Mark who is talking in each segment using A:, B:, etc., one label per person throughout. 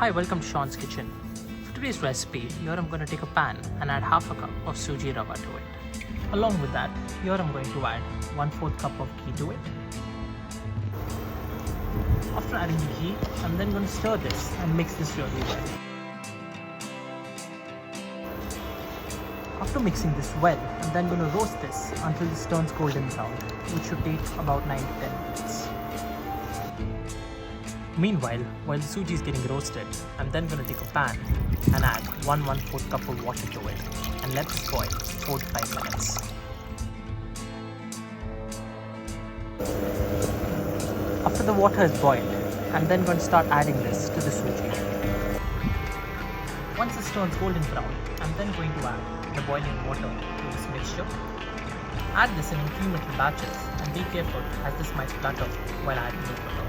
A: Hi, welcome to Sean's Kitchen. For today's recipe, here I'm going to take a pan and add half a cup of Suji rava to it. Along with that, here I'm going to add 1/4 cup of ghee to it. After adding the ghee, I'm then going to stir this and mix this really well. After mixing this well, I'm then going to roast this until this turns golden brown, which should take about 9 to 10 minutes. Meanwhile, while the suji is getting roasted, I'm then going to take a pan and add 1/4 cup of water to it and let this boil 4 to 5 minutes. After the water is boiled, I'm then going to start adding this to the suji. Once this turns golden brown, I'm then going to add the boiling water to this mixture. Add this in incremental batches and be careful as this might splutter while adding the water.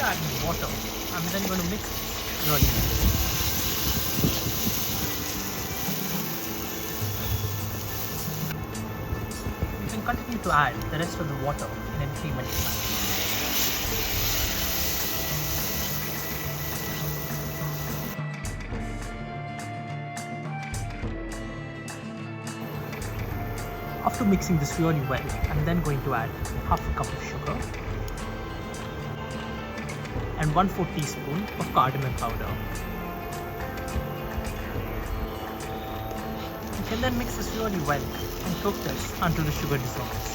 A: After adding the water, I'm then going to mix this really well. You can continue to add the rest of the water in incremental batches. After mixing this really well, I'm then going to add half a cup of sugar and 1/4 teaspoon of cardamom powder. You can then mix this really well and cook this until the sugar dissolves.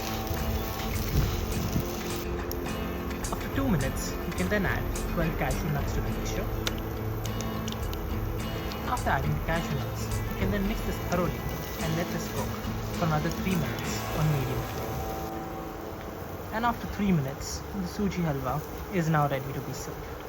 A: After 2 minutes, you can then add 12 cashew nuts to the mixture. After adding the cashew nuts, you can then mix this thoroughly and let this cook for another 3 minutes on medium flame. And after 3 minutes, the Suji Halwa is now ready to be served.